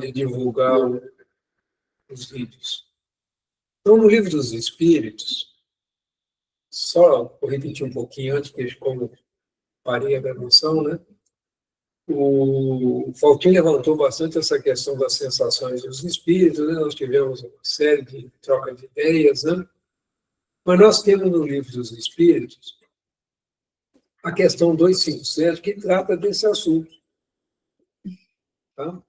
de divulgar os vídeos. Então, no Livro dos Espíritos, só vou repetir um pouquinho antes, porque como parei a gravação, né? O Faltinho levantou bastante essa questão das sensações dos espíritos, né? Nós tivemos uma série de troca de ideias, né? Mas nós temos no Livro dos Espíritos a questão 257, que trata desse assunto. Tá?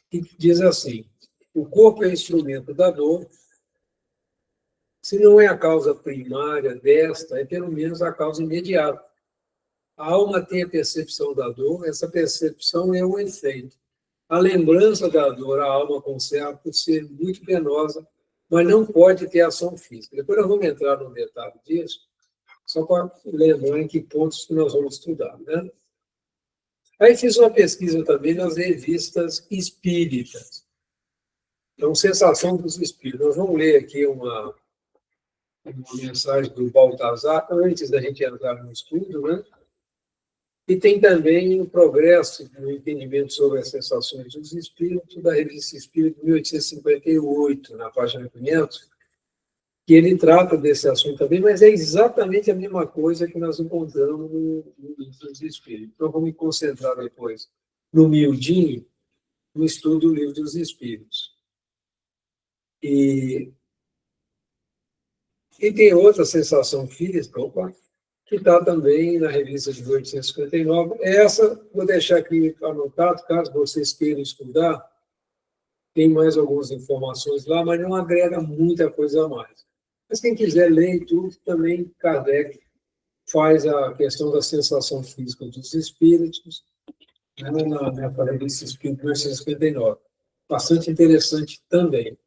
Que diz assim: o corpo é instrumento da dor, se não é a causa primária desta, é pelo menos a causa imediata. A alma tem a percepção da dor, essa percepção é um efeito. A lembrança da dor, a alma conserva por ser muito penosa, mas não pode ter ação física. Depois nós vamos entrar no detalhe disso, só para lembrar em que pontos que nós vamos estudar, né? Aí fiz uma pesquisa também nas revistas espíritas. Então, Sensação dos Espíritos. Nós vamos ler aqui uma mensagem do Baltazar, antes da gente entrar no estudo, né? E tem também o Progresso no Entendimento sobre as Sensações dos Espíritos, da Revista Espírita, 1858, na página 500, que ele trata desse assunto também, mas é exatamente a mesma coisa que nós encontramos no Livro dos Espíritos. Então, vamos me concentrar depois no miudinho, no estudo do Livro dos Espíritos. E tem outra sensação física, que está também na revista de 1859. Essa, vou deixar aqui anotado, caso vocês queiram estudar, tem mais algumas informações lá, mas não agrega muita coisa a mais. Mas quem quiser ler e tudo, também Kardec faz a questão da sensação física dos espíritos, né, na revista Espírita 1859. Bastante interessante também.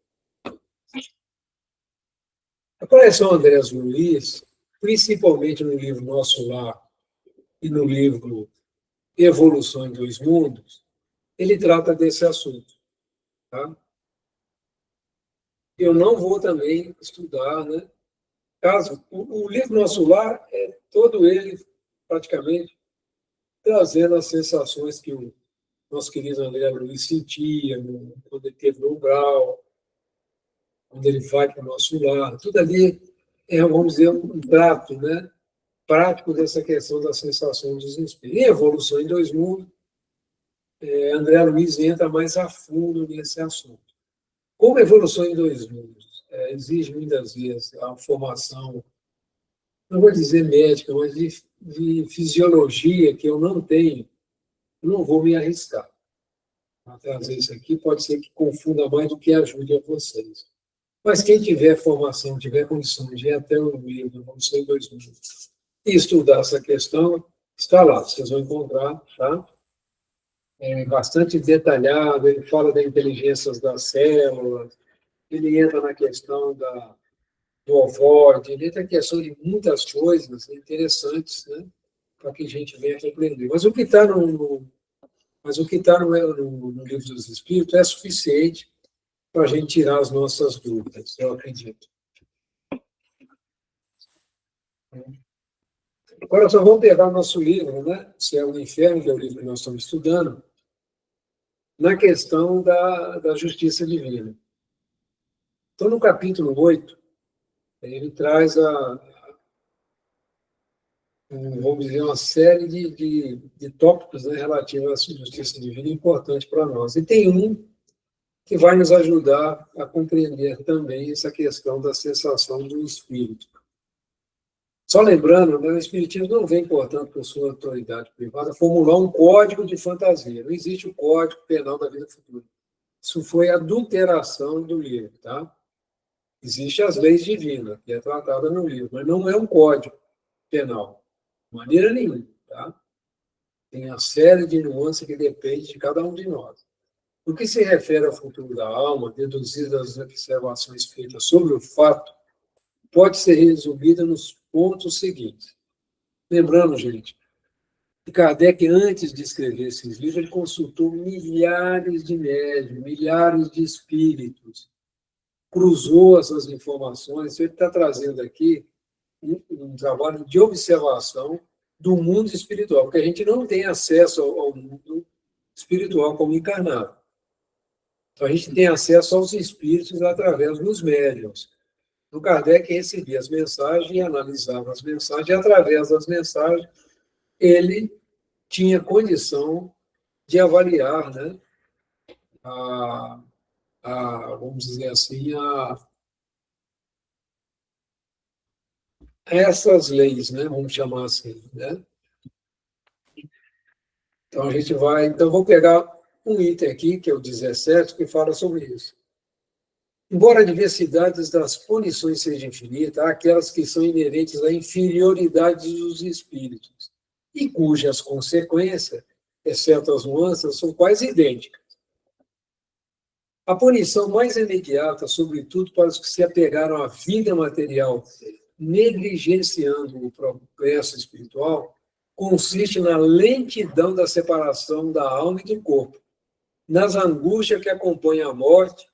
A coleção Andrés Luiz, principalmente no livro Nosso Lar e no livro Evolução em Dois Mundos, ele trata desse assunto. Tá? Eu não vou também estudar, né? Caso o livro Nosso Lar é todo ele, praticamente, trazendo as sensações que o nosso querido André Luiz sentia quando ele teve no grau, quando ele vai para o nosso lar. Tudo ali é, vamos dizer, um trato, né, prático dessa questão da sensação dos espíritos. Em Evolução em Dois Mundos, André Luiz entra mais a fundo nesse assunto. Como Evolução em Dois Mundos exige muitas vezes a formação, não vou dizer médica, mas de fisiologia, que eu não tenho, eu não vou me arriscar a trazer isso aqui, pode ser que confunda mais do que ajude a vocês. Mas quem tiver formação, tiver condições de ir até o livro Evolução em Dois Mundos e estudar essa questão, está lá, vocês vão encontrar, tá? É bastante detalhado, ele fala da inteligência das células, ele entra na questão do ovoide, ele entra na questão de muitas coisas interessantes, né, para que a gente venha compreender. Mas o que está no Livro dos Espíritos é suficiente para a gente tirar as nossas dúvidas, eu acredito. Agora só vamos pegar o nosso livro, né? Céu e Inferno, que é o livro que nós estamos estudando, na questão da justiça divina. Então, no capítulo 8, ele traz vamos dizer, uma série de tópicos, né, relativos à justiça divina importante para nós. E tem um que vai nos ajudar a compreender também essa questão da sensação do espírito. Só lembrando, né, o Espiritismo não vem, portanto, por sua autoridade privada, formular um código de fantasia. Não existe o Código Penal da Vida Futura. Isso foi adulteração do livro, tá? Existem as leis divinas, que é tratada no livro, mas não é um código penal, de maneira nenhuma, tá? Tem uma série de nuances que depende de cada um de nós. No que se refere ao futuro da alma, deduzidas das observações feitas sobre o fato, pode ser resumida nos pontos seguintes. Lembrando, gente, que Kardec, antes de escrever esses livros, ele consultou milhares de médiuns, milhares de espíritos, cruzou essas informações. Ele está trazendo aqui um trabalho de observação do mundo espiritual, porque a gente não tem acesso ao mundo espiritual como encarnado. Então, a gente tem acesso aos espíritos através dos médiuns. O Kardec recebia as mensagens e analisava as mensagens, e através das mensagens, ele tinha condição de avaliar, né, a, vamos dizer assim, essas leis, né, vamos chamar assim, né? Então, a gente vai... Então, vou pegar um item aqui, que é o 17, que fala sobre isso. Embora a diversidade das punições seja infinita, há aquelas que são inerentes à inferioridade dos espíritos, e cujas consequências, exceto as nuances, são quase idênticas. A punição mais imediata, sobretudo para os que se apegaram à vida material, negligenciando o progresso espiritual, consiste na lentidão da separação da alma e do corpo, nas angústias que acompanham a morte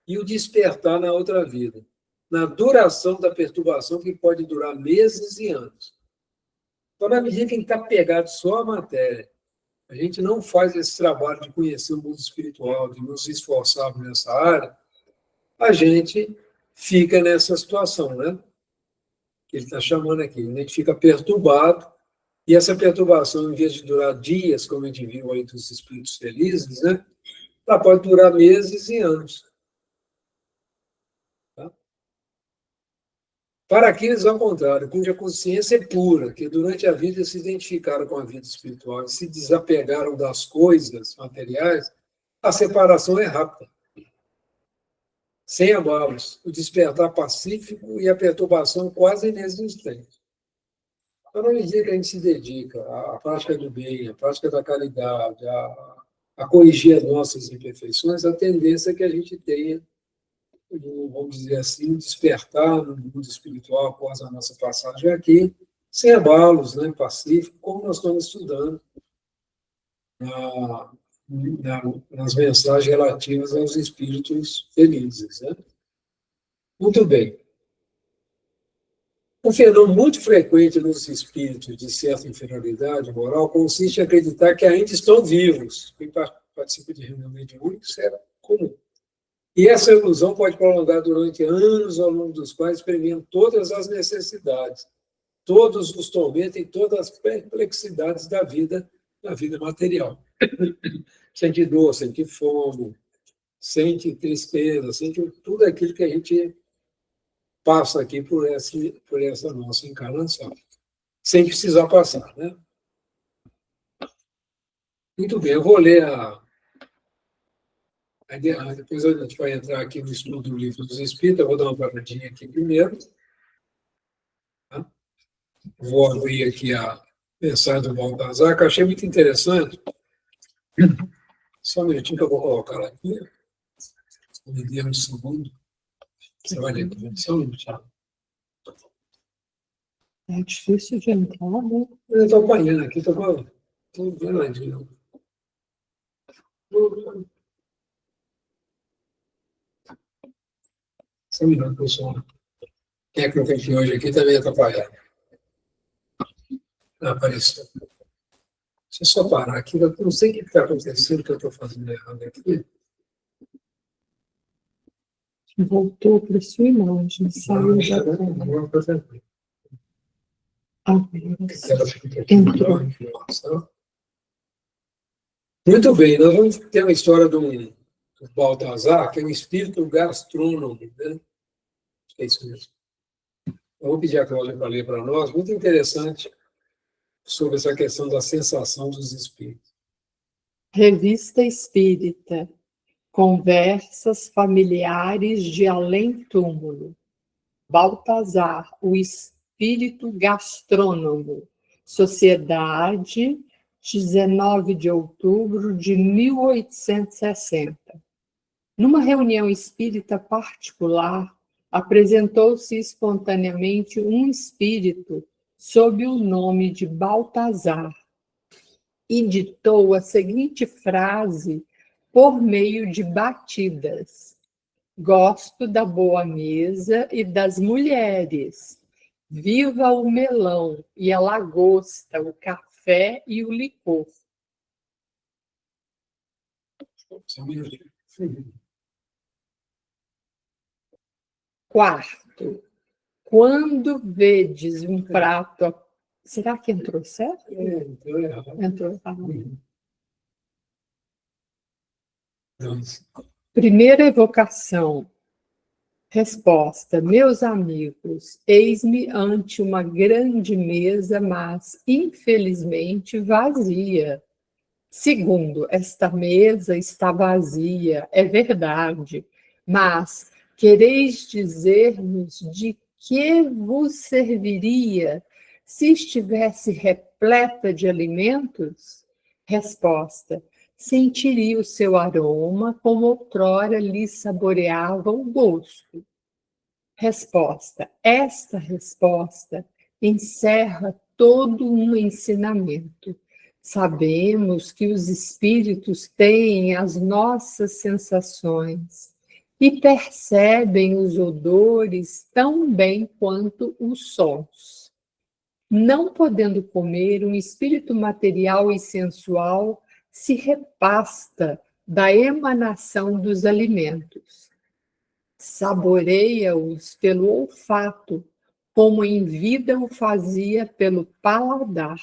e o despertar na outra vida, na duração da perturbação que pode durar meses e anos. Então, na medida que a gente está pegado só à matéria, a gente não faz esse trabalho de conhecer o mundo espiritual, de nos esforçarmos nessa área, a gente fica nessa situação, né? Que ele está chamando aqui. A gente fica perturbado, e essa perturbação, em vez de durar dias, como a gente viu aí dos espíritos felizes, né? Ela pode durar meses e anos. Tá? Para aqueles, ao contrário, cuja consciência é pura, que durante a vida se identificaram com a vida espiritual e se desapegaram das coisas materiais, a separação é rápida, sem abalos, o despertar pacífico e a perturbação quase inexistente. Então, na medida que a gente se dedica à prática do bem, à prática da caridade, a corrigir as nossas imperfeições, a tendência é que a gente tenha, vamos dizer assim, despertar no mundo espiritual após a nossa passagem aqui, sem abalos, né, pacífico, como nós estamos estudando nas mensagens relativas aos espíritos felizes. Né? Muito bem. Um fenômeno muito frequente nos espíritos de certa inferioridade moral consiste em acreditar que ainda estão vivos. Quem participa de reunião mediúnica, isso era comum. E essa ilusão pode prolongar durante anos, ao longo dos quais experimentam todas as necessidades, todos os tormentos e todas as perplexidades da vida material. Sente dor, sente fome, sente tristeza, sente tudo aquilo que a gente passa aqui por essa nossa encarnação, sem precisar passar, né? Muito bem, eu vou ler depois a gente vai entrar aqui no estudo do Livro dos Espíritos, eu vou dar uma paradinha aqui primeiro. Tá? Vou abrir aqui a mensagem do Baltazar, que eu achei muito interessante. Só um minutinho que eu vou colocar ela aqui. Me dê um segundo. Você vai ler também, só um minutinho. É difícil de entrar, né? Eu estou apanhando aqui, estou vendo ali. Só um minuto, pessoal. Técnico aqui hoje aqui também atrapalhado. Apareceu. Deixa eu só parar aqui, eu não sei o que está acontecendo, que eu estou fazendo errado aqui. Voltou para sua imagem, saiu da tela. Entrou. Muito bem, nós vamos ter uma história do Baltazar, que é um espírito gastrônomo, né? É isso mesmo. Eu vou pedir a Cláudia para ler para nós, muito interessante, sobre essa questão da sensação dos espíritos. Revista Espírita. Conversas familiares de além-túmulo. Baltazar, o espírito gastrônomo. Sociedade, 19 de outubro de 1860. Numa reunião espírita particular, apresentou-se espontaneamente um espírito sob o nome de Baltazar e ditou a seguinte frase por meio de batidas: gosto da boa mesa e das mulheres. Viva o melão e a lagosta, o café e o licor. Quarto, quando vedes um prato... Será que entrou certo? Entrou errado. Entrou errado. Dois. Primeira evocação. Resposta: meus amigos, eis-me ante uma grande mesa, mas, infelizmente, vazia. Segundo, esta mesa está vazia, é verdade, mas quereis dizer-nos de que vos serviria se estivesse repleta de alimentos? Resposta: sentiria o seu aroma como outrora lhe saboreava o gosto. Resposta: esta resposta encerra todo um ensinamento. Sabemos que os espíritos têm as nossas sensações e percebem os odores tão bem quanto os sons. Não podendo comer, um espírito material e sensual se repasta da emanação dos alimentos. Saboreia-os pelo olfato, como em vida o fazia pelo paladar.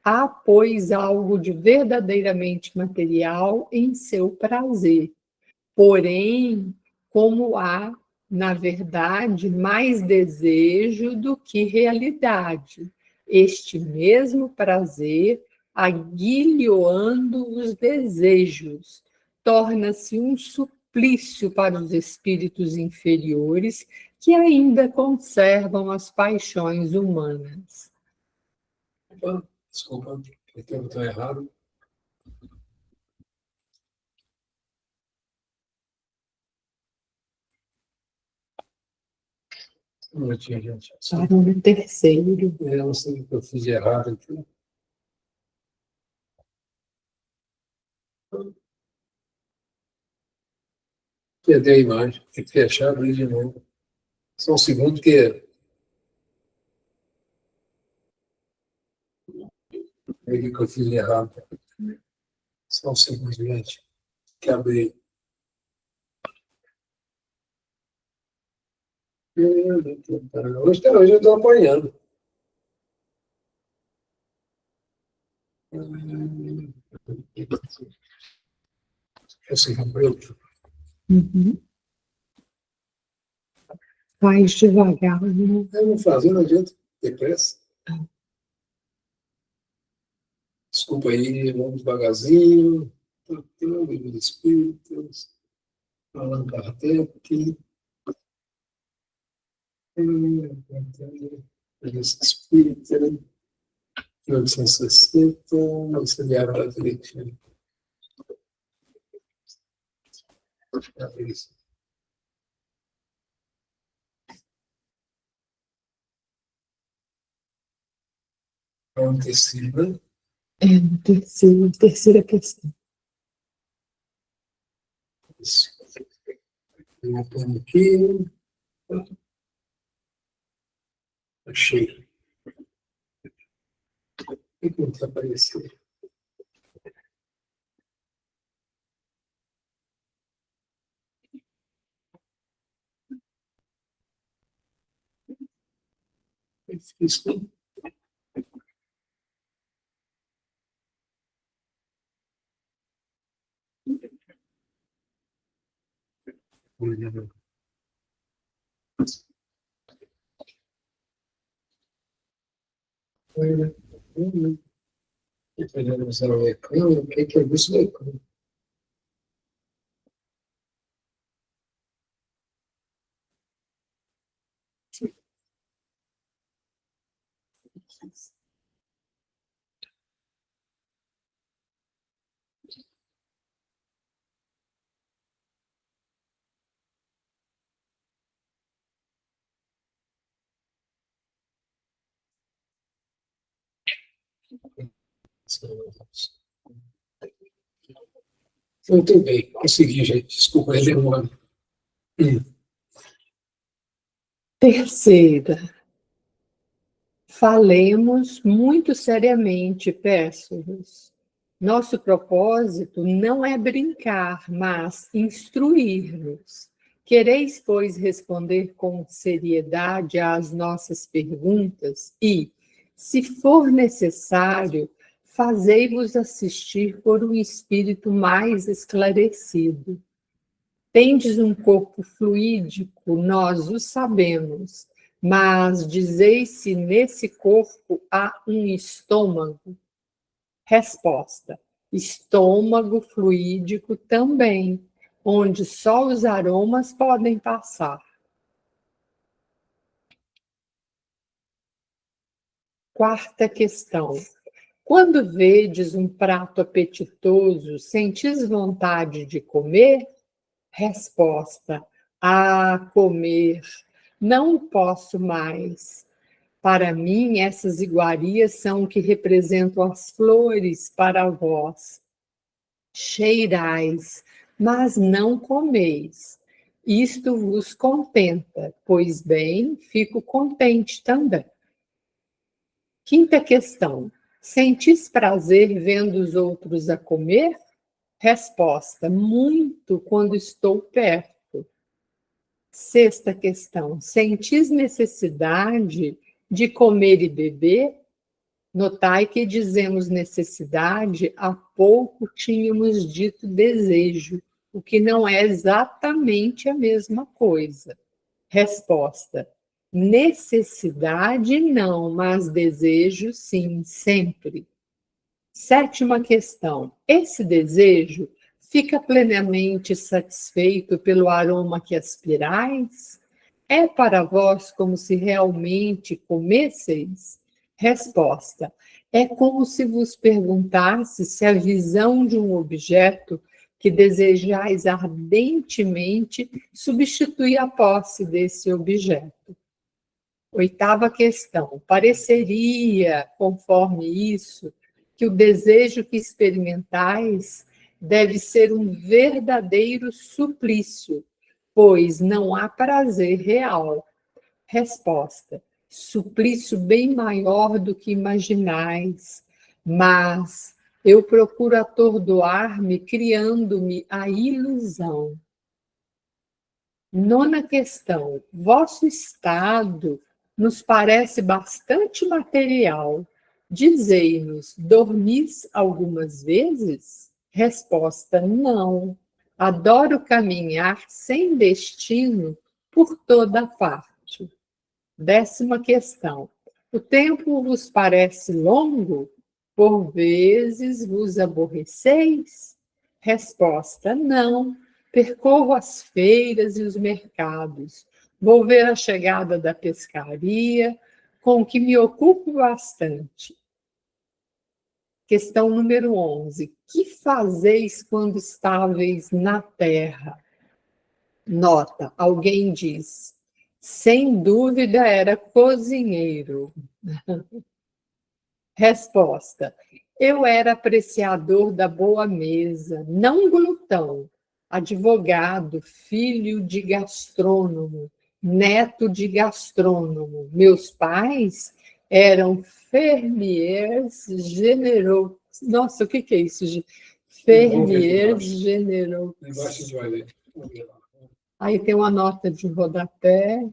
Há, pois, algo de verdadeiramente material em seu prazer. Porém, como há, na verdade, mais desejo do que realidade, este mesmo prazer, aguilhoando os desejos, torna-se um suplício para os espíritos inferiores que ainda conservam as paixões humanas. Opa, desculpa, apertei o botão errado. Um minutinho, gente. Para o terceiro. Eu não sei o que eu fiz de errado aqui. Perdi a imagem. Tem que fechar, abrir de novo. Só um segundo que eu fiz de errado. Só um segundo, gente. Que abrir. Hoje eu estou apanhando. Esse cabelo. Uhum. Faz devagar, né? Eu não fazer, não adianta. Ter pressa. Desculpa aí, vamos devagarzinho. Tratando dos espíritos. Allan Kardec. Esse espírito. 1860. Auxiliar da direitinho. É isso. É um tecido, né? É, no terceiro, terceira questão. Isso. Vou pôr aqui. Achei. O que não está aparecendo? Isso. Podemos usar o ecrã. O que é isso do ecrã? Muito bem, consegui, gente. Desculpa, é demora. Terceira, falemos muito seriamente, peço-vos. Nosso propósito não é brincar, mas instruir-nos. Quereis, pois, responder com seriedade às nossas perguntas e, se for necessário, fazei-vos assistir por um espírito mais esclarecido. Tendes um corpo fluídico, nós o sabemos, mas dizeis se nesse corpo há um estômago? Resposta: estômago fluídico também, onde só os aromas podem passar. Quarta questão. Quando vedes um prato apetitoso, sentis vontade de comer? Resposta: comer. Não posso mais. Para mim, essas iguarias são o que representam as flores para vós. Cheirais, mas não comeis. Isto vos contenta, pois bem, fico contente também. Quinta questão. Sentis prazer vendo os outros a comer? Resposta: muito quando estou perto. Sexta questão. Sentis necessidade de comer e beber? Notai que dizemos necessidade, há pouco tínhamos dito desejo, o que não é exatamente a mesma coisa. Resposta: necessidade não, mas desejo sim, sempre. Sétima questão. Esse desejo fica plenamente satisfeito pelo aroma que aspirais? É para vós como se realmente comesseis? Resposta: é como se vos perguntasse se a visão de um objeto que desejais ardentemente substitui a posse desse objeto. Oitava questão. Pareceria, conforme isso, que o desejo que experimentais deve ser um verdadeiro suplício, pois não há prazer real. Resposta: suplício bem maior do que imaginais, mas eu procuro atordoar-me criando-me a ilusão. Nona questão. Vosso estado nos parece bastante material. Dizei-nos, dormis algumas vezes? Resposta: não. Adoro caminhar sem destino por toda parte. 10ª questão. O tempo vos parece longo? Por vezes vos aborreceis? Resposta: não. Percorro as feiras e os mercados. Vou ver a chegada da pescaria, com que me ocupo bastante. Questão número 11. Que fazeis quando estáveis na terra? Nota, alguém diz: sem dúvida era cozinheiro. Resposta: eu era apreciador da boa mesa, não glutão, advogado, filho de gastrônomo, neto de gastrônomo. Meus pais eram fermiers generosos. Nossa, o que é isso? Fermiers generosos. Aí tem uma nota de rodapé.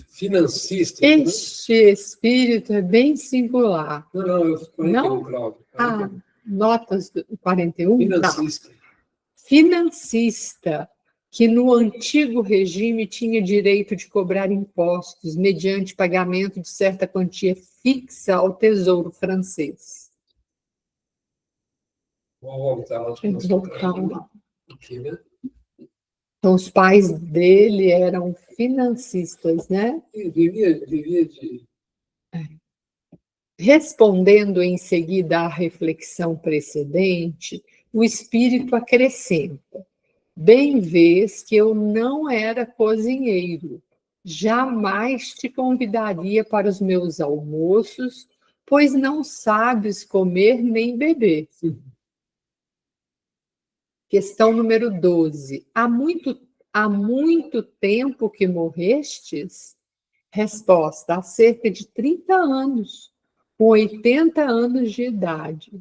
Financista. Este espírito é bem singular. Não, eu 41, Cláudio. Notas do 41? Financista. Não. Financista, que no antigo regime tinha direito de cobrar impostos mediante pagamento de certa quantia fixa ao Tesouro francês. Vamos voltar lá. Aqui, né? Então, os pais dele eram financistas, né? Vivia de... Respondendo em seguida à reflexão precedente, o espírito acrescenta: bem vês que eu não era cozinheiro, jamais te convidaria para os meus almoços, pois não sabes comer nem beber. Questão número 12. Há muito tempo que morrestes? Resposta: há cerca de 30 anos. com 80 anos de idade.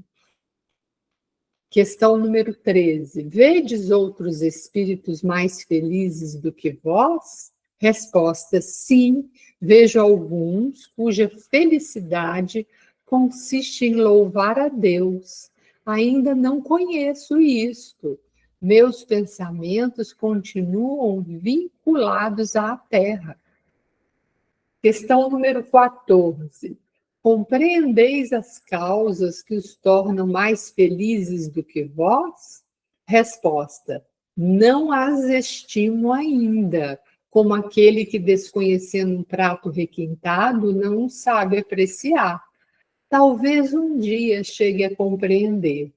Questão número 13. Vedes outros espíritos mais felizes do que vós? Resposta: sim, vejo alguns cuja felicidade consiste em louvar a Deus. Ainda não conheço isto. Meus pensamentos continuam vinculados à terra. Questão número 14. Compreendeis as causas que os tornam mais felizes do que vós? Resposta: não as estimo ainda, como aquele que, desconhecendo um prato requintado, não sabe apreciar. Talvez um dia chegue a compreender.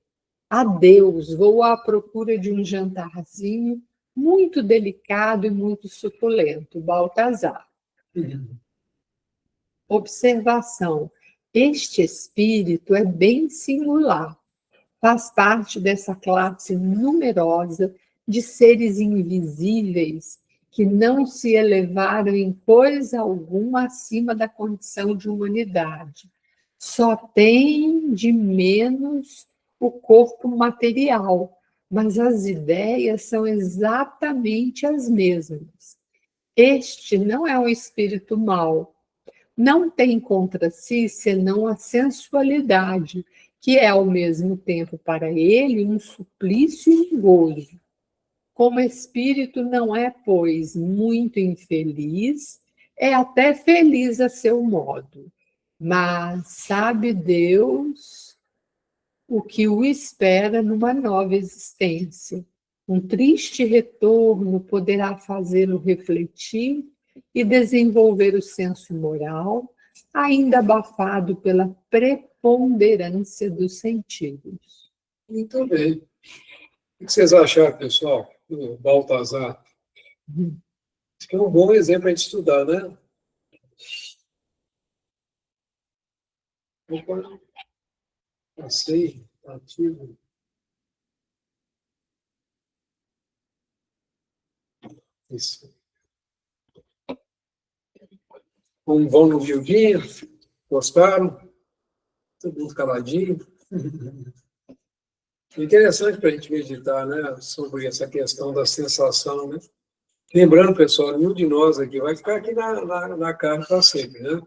Adeus, vou à procura de um jantarzinho muito delicado e muito suculento. Baltazar. Observação: este espírito é bem singular. Faz parte dessa classe numerosa de seres invisíveis que não se elevaram em coisa alguma acima da condição de humanidade. Só tem de menos o corpo material, mas as ideias são exatamente as mesmas. Este não é um espírito mau. Não tem contra si senão a sensualidade, que é ao mesmo tempo para ele um suplício e um gozo. Como espírito não é, pois, muito infeliz, é até feliz a seu modo, mas sabe Deus o que o espera numa nova existência. Um triste retorno poderá fazê-lo refletir e desenvolver o senso moral, ainda abafado pela preponderância dos sentidos. Muito bem. O que vocês acharam, pessoal, do Baltazar? Acho que é um bom exemplo para a gente estudar, né? Opa, passei, ativo. Isso. Como vão no viu-guinho? Gostaram? Todo mundo caladinho? É interessante para a gente meditar, né, sobre essa questão da sensação, né? Lembrando, pessoal, nenhum de nós aqui vai ficar aqui na carne para sempre, né?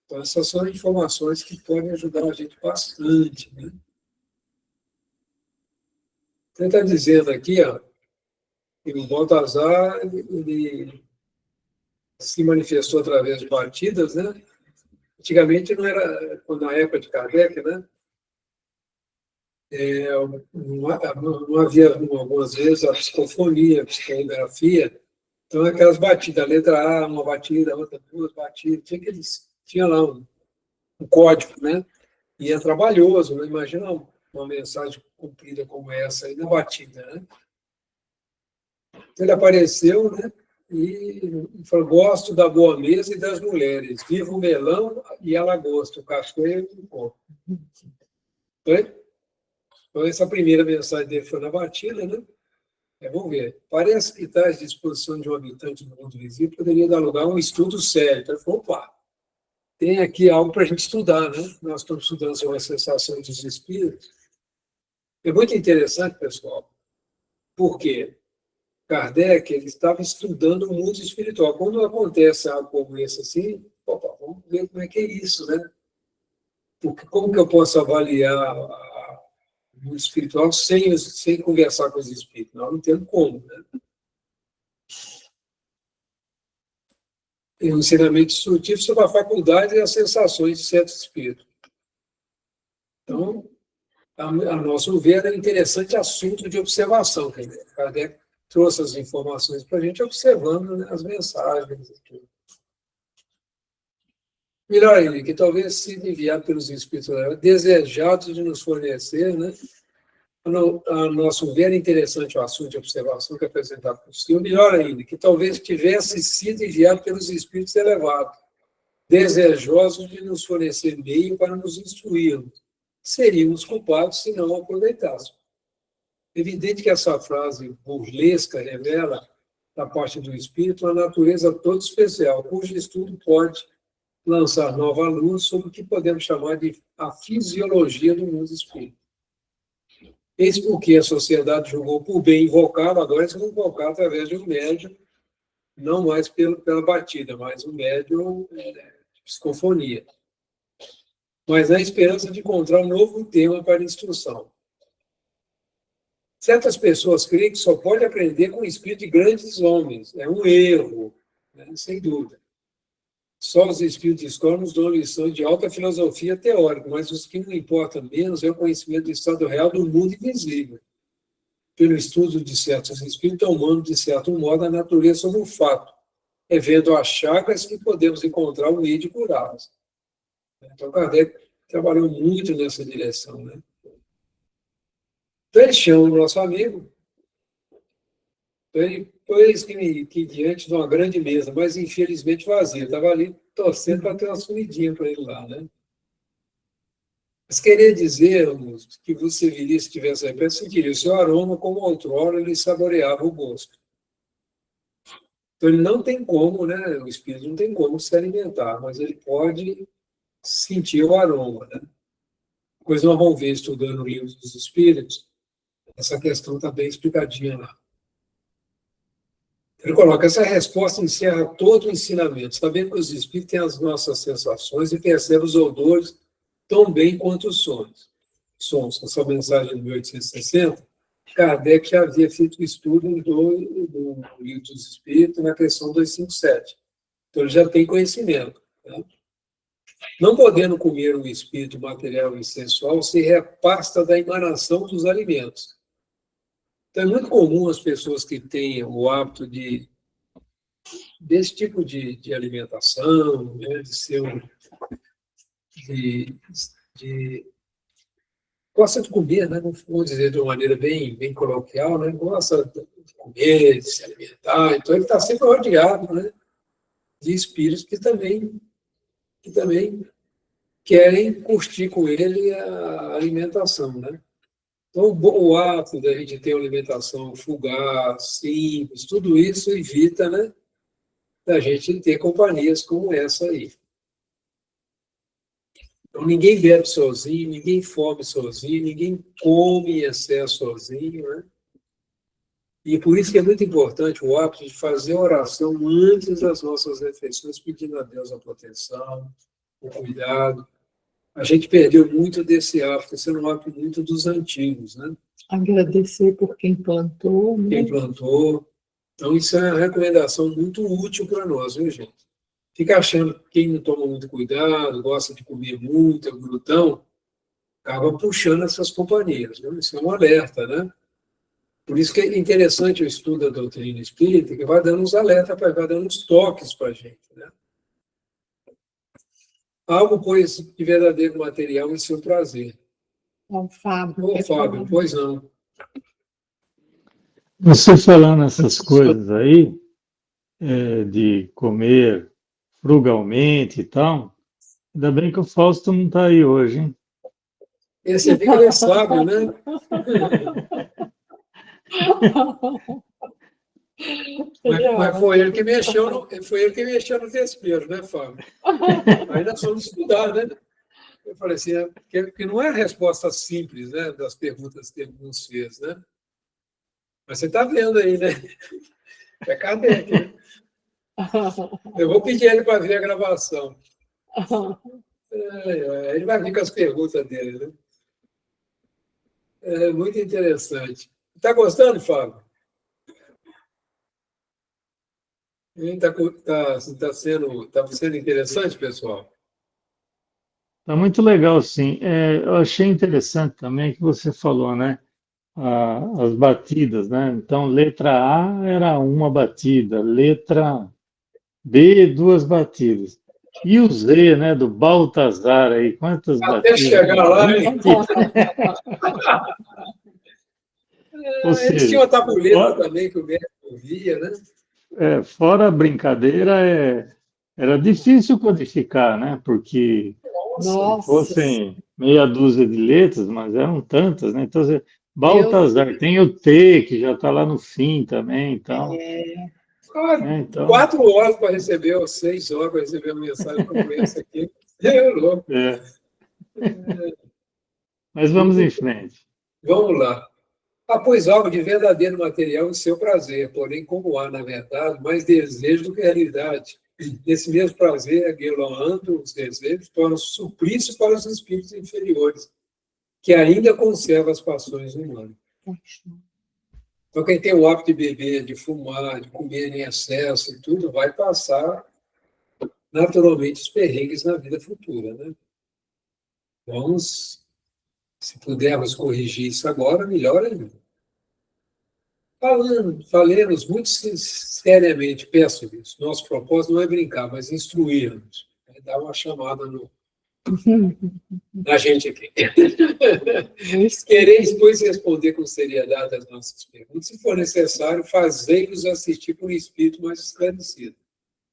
Então, essas são informações que podem ajudar a gente bastante, né? Ele está dizendo aqui, ó, que o Baltazar, ele se manifestou através de batidas, né? Antigamente não era, quando na época de Kardec, né? Não havia, algumas vezes, a psicofonia, a psicografia. Então, aquelas batidas, a letra A, uma batida, a outra duas batidas, tinha lá um código, né? E é trabalhoso, né? Imagina uma mensagem comprida como essa aí na batida, né? Então, ele apareceu, né? E falou: gosto da boa mesa e das mulheres, viva o melão e a lagosta, o castanho e o coco. Então, essa primeira mensagem dele foi na batida, né? Vamos ver. Parece que estar à disposição de um habitante do mundo visível poderia dar lugar a um estudo sério. Então, ele falou: opa, tem aqui algo para a gente estudar, né? Nós estamos estudando sobre a sensação dos espíritos. É muito interessante, pessoal, porque Kardec ele estava estudando o mundo espiritual. Quando acontece algo como esse assim, opa, vamos ver como é que é isso, né? Porque como que eu posso avaliar o mundo espiritual sem conversar com os espíritos? Não entendo como, né? Tem um ensinamento instrutivo sobre a faculdade e as sensações de certo espírito. Então, a nosso ver, é um interessante assunto de observação. Kardec trouxe as informações para a gente observando, né, as mensagens. Melhor ainda, que talvez seja enviado pelos espíritos desejados de nos fornecer, né? A nosso ver, é interessante o assunto de observação que é apresentado por si. Melhor ainda, que talvez tivesse sido enviado pelos espíritos elevados, desejosos de nos fornecer meio para nos instruirmos. Seríamos culpados se não aproveitássemos. Evidente que essa frase burlesca revela, da parte do espírito, uma natureza toda especial, cujo estudo pode lançar nova luz sobre o que podemos chamar de a fisiologia do mundo espírita. Eis porque a sociedade julgou por bem invocá-lo, agora eles vão invocar através de um médium, não mais pela batida, mas um médium de psicofonia. Mas na esperança de encontrar um novo tema para instrução. Certas pessoas creem que só pode aprender com o espírito de grandes homens. É um erro, né? Sem dúvida. Só os espíritos de escola nos dão lições de alta filosofia teórica, mas o que não importa menos é o conhecimento do estado real do mundo invisível. Pelo estudo de certos espíritos, tomando, de certo modo, a natureza como um fato, é vendo as chagas que podemos encontrar o meio de curá-las. Então, Kardec trabalhou muito nessa direção, né? Então, ele chama o nosso amigo, então, ele pôs que diante de uma grande mesa, mas infelizmente vazia, estava ali torcendo para ter uma sumidinha para ele lá, né? Mas queria dizer, Augusto, que você viria, se tivesse aí perto, sentiria o seu aroma como outrora ele saboreava o gosto. Então, ele não tem como, né? O espírito não tem como se alimentar, mas ele pode sentir o aroma, né? Depois nós vamos ver, estudando o livro dos espíritos, essa questão está bem explicadinha lá. Ele coloca, essa resposta encerra todo o ensinamento, sabendo que os espíritos têm as nossas sensações e percebem os odores tão bem quanto os sons. Essa mensagem de 1860, Kardec já havia feito o estudo do livro dos espíritos na questão 257. Então, ele já tem conhecimento, né? Não podendo comer o espírito material e sensual, se repasta da emanação dos alimentos. Então, é muito comum as pessoas que têm o hábito desse tipo de alimentação, né, de ser gosta de comer, né, vamos dizer de uma maneira bem coloquial, né, gosta de comer, de se alimentar, então ele está sempre rodeado, né, de espíritos que também querem curtir com ele a alimentação, né? Então, o ato da gente ter uma alimentação fugaz, simples, tudo isso evita, né, da gente ter companhias como essa aí. Então, ninguém bebe sozinho, ninguém come sozinho, ninguém come em excesso sozinho, né? E por isso que é muito importante o hábito de fazer oração antes das nossas refeições, pedindo a Deus a proteção, o cuidado. A gente perdeu muito desse hábito, esse é um hábito muito dos antigos, né? Agradecer por quem plantou. Né? Quem plantou. Então, isso é uma recomendação muito útil para nós, viu, gente? Fica achando que quem não toma muito cuidado, gosta de comer muito, é glutão, acaba puxando essas companhias, né? Isso é um alerta, né? Por isso que é interessante o estudo da doutrina espírita, que vai dando uns alertas, vai dando uns toques para a gente, né? Algo, pois, de verdadeiro material em seu prazer. Ó, Fábio. Ô, Fábio, pois não. Você falando essas coisas aí, de comer frugalmente e tal, ainda bem que o Fausto não está aí hoje, hein? Esse amigo é sábio, né? Mas foi ele que mexeu no vespeiro, né, Fábio? Aí nós vamos estudar, né? Eu falei assim, que não é a resposta simples, né, das perguntas que ele nos fez, né? Mas você está vendo aí, né? É Kardec, né? Eu vou pedir ele para ver a gravação. Ele vai vir com as perguntas dele, né? É muito interessante. Está gostando, Fábio? Está sendo interessante, pessoal? Está muito legal, sim. Eu achei interessante também que você falou, né? As batidas, né? Então, letra A era uma batida, letra B, duas batidas. E o Z, né, do Baltazar aí, quantas Até batidas? chegar lá, hein? Ou Eles tinham seja, a tabuleta também que o médico ouvia, né? fora a brincadeira, era difícil codificar, né? Porque Nossa. fossem meia dúzia de letras, mas eram tantas, né? Então, Baltazar, tem o T, que já está lá no fim também, então. Então, 4 horas para receber, ou 6 horas para receber uma mensagem como essa aqui. É louco. Mas vamos em frente. Vamos lá. Pois algo de verdadeiro material em seu prazer, porém, como há, na verdade, mais desejo do que realidade. Esse mesmo prazer, aguilando os desejos, torna suplício para os espíritos inferiores, que ainda conservam as paixões humanas. Então, quem tem o hábito de beber, de fumar, de comer em excesso e tudo, vai passar naturalmente os perrengues na vida futura, né? Vamos, se pudermos corrigir isso agora, melhor ainda. Falemos muito seriamente, peço isso. Nosso propósito não é brincar, mas instruir-nos. É dar uma chamada na gente aqui. Quereis, pois, responder com seriedade as nossas perguntas. Se for necessário, fazei-nos assistir por um espírito mais esclarecido.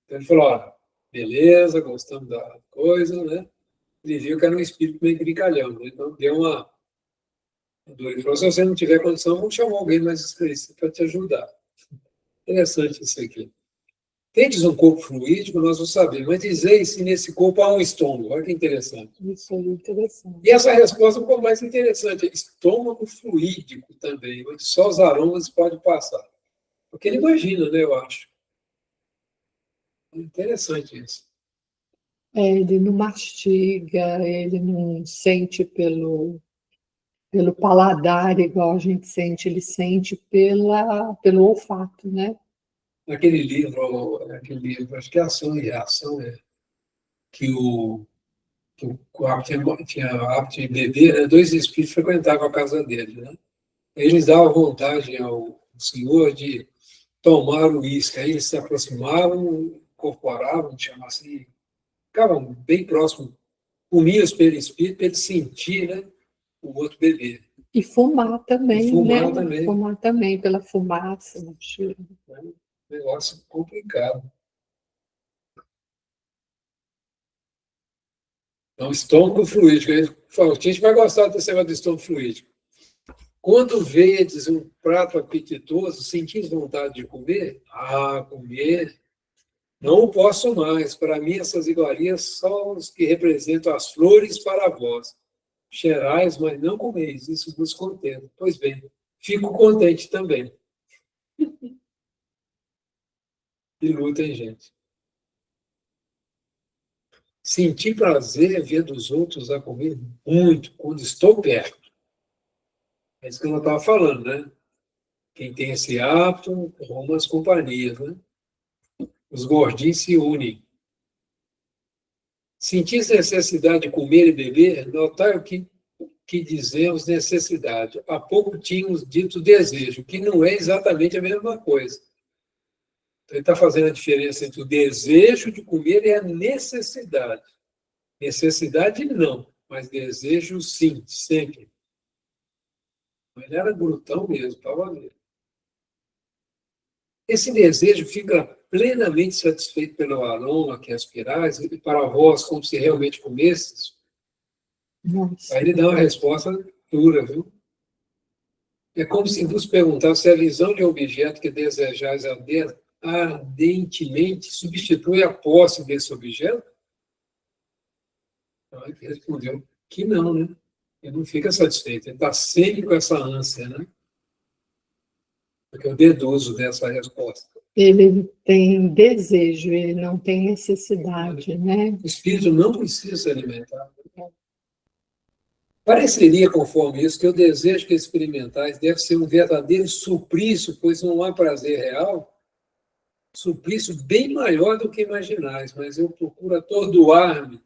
Então, ele falou, beleza, gostamos da coisa, né? Ele viu que era um espírito meio brincalhão, né? Então, deu uma... Ele falou, se você não tiver condição, vamos chamar alguém mais esclarecido para te ajudar. Interessante isso aqui. Tendes um corpo fluídico, nós não sabemos, mas dizei se nesse corpo há um estômago. Olha que interessante. Isso é interessante. E essa resposta ficou mais interessante. Estômago fluídico também, onde só os aromas podem passar. Porque ele imagina, né, eu acho. Interessante isso. Ele não mastiga, ele não sente pelo paladar igual a gente sente, ele sente pelo olfato, né? Aquele livro, acho que é Ação e Reação, que o hábito tinha hábito de beber, né? 2 espíritos frequentavam a casa dele, né? Eles davam vontade ao senhor de tomar o uísque. Aí eles se aproximavam, incorporavam, chama assim, ficavam bem próximos, uniam os perispíritos para ele sentir, né, o outro beber. E fumar também, E fumar né? também. Fumar também, pela fumaça, no cheiro. É um negócio complicado. Então, estômago fluídico. Ele falou, a gente vai gostar desse negócio do estômago fluídico. Quando vedes um prato apetitoso, sentis vontade de comer? Comer. Não posso mais. Para mim, essas iguarias são os que representam as flores para vós. Cheirais, mas não comeis. Isso nos contenta. Pois bem, fico contente também. E lutem, gente. Sentir prazer é ver dos outros a comer muito, quando estou perto. É isso que eu estava falando, né? Quem tem esse hábito, arruma as companhias, né? Os gordinhos se unem. Sentir necessidade de comer e beber, notar o que dizemos necessidade. Há pouco tínhamos dito desejo, que não é exatamente a mesma coisa. Então, ele está fazendo a diferença entre o desejo de comer e a necessidade. Necessidade não, mas desejo sim, sempre. Ele era brutão mesmo, para valer. Esse desejo fica plenamente satisfeito pelo aroma que aspirais e para vós, como se realmente comesses. Nossa. Aí ele dá uma resposta dura, viu? É como se vos perguntasse se a visão de um objeto que desejais ardentemente substitui a posse desse objeto. Aí ele respondeu que não, né? Ele não fica satisfeito, ele está sempre com essa ânsia, né? Porque eu deduzo dessa resposta. Ele tem desejo, ele não tem necessidade, né? O espírito não precisa se alimentar. Pareceria, conforme isso, que o desejo que experimentais deve ser um verdadeiro suplício, pois não há prazer real. Suplício bem maior do que imaginais, mas eu procuro atordoar-me,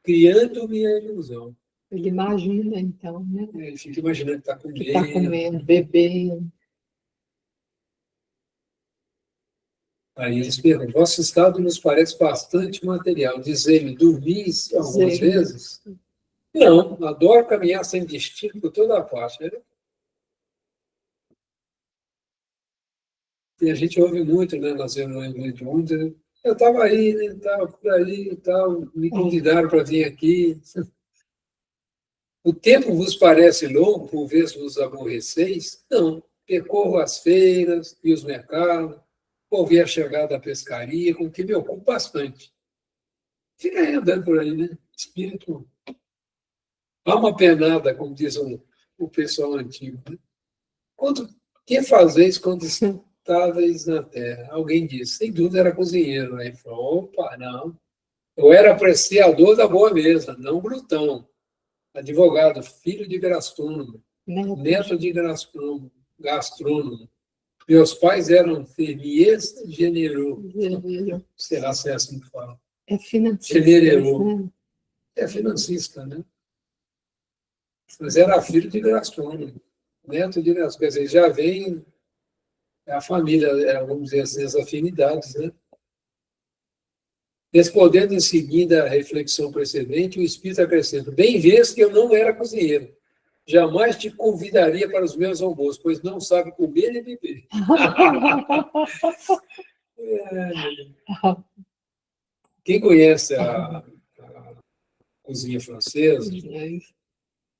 criando-me a ilusão. Ele imagina, então, né? Ele fica imaginando que está comendo. Que está comendo, bebendo. Aí eles perguntam, vosso estado nos parece bastante material. Dizei-me, dormis algumas vezes? Não, adoro caminhar sem destino por toda a parte. Né? E a gente ouve muito, né, nas reuniões mediúnicas, né? Eu estava aí, né, estava por aí e tal, me convidaram para vir aqui. O tempo vos parece longo, por vezes vos aborreceis? Não, percorro as feiras e os mercados, ouvir a chegada da pescaria, com o que me ocupa bastante. Fica aí andando por aí, né? Espírito. Dá uma penada, como diz o pessoal antigo. Né? Que fazeis quando estáveis na terra? Alguém disse, sem dúvida era cozinheiro. Aí falou, opa, não. Eu era apreciador da boa mesa, não glutão. Advogado, filho de gastrônomo, neto de gastrônomo. Meus pais eram fermiers generaux. Sei lá se é assim que fala. É financista, Generaux. né? É financista, né? Mas era filho de gastrônomo, neto de gastrônomo. Quer dizer, já vem a família, vamos dizer assim, as afinidades, né? Respondendo em seguida à reflexão precedente, o Espírito acrescenta, bem vês que eu não era cozinheiro. Jamais te convidaria para os meus almoços, pois não sabe comer nem beber. Quem conhece a cozinha francesa,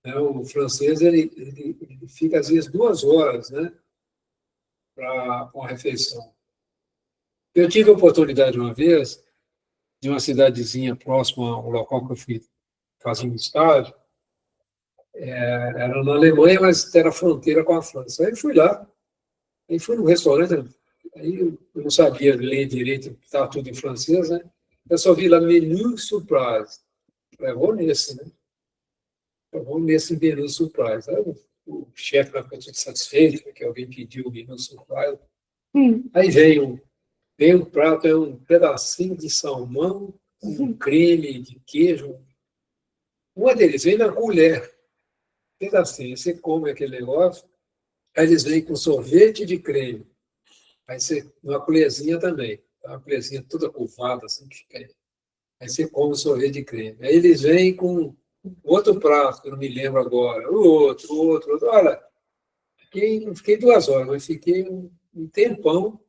né, o francês ele fica, às vezes, 2 horas, né, para uma refeição. Eu tive a oportunidade, uma vez, de uma cidadezinha próxima ao local que eu fui fazer um estágio, era na Alemanha, mas era fronteira com a França. Aí eu fui lá, aí fui num restaurante, aí eu não sabia ler direito, estava tudo em francês, né? Eu só vi lá menu surprise. Eu vou nesse, né? Eu vou nesse menu surprise. Aí o chefe ficou tudo satisfeito, porque alguém pediu o menu surprise. Aí veio um prato, é um pedacinho de salmão, um creme de queijo. Uma deles vem na colher, pedacinho. Você come aquele negócio, aí eles vêm com sorvete de creme. Aí você, uma colherzinha também, uma colherzinha toda curvada, assim, que fica aí. Aí você come o sorvete de creme. Aí eles vêm com outro prato, que eu não me lembro agora, o outro. Olha, não fiquei 2 horas, mas fiquei um tempão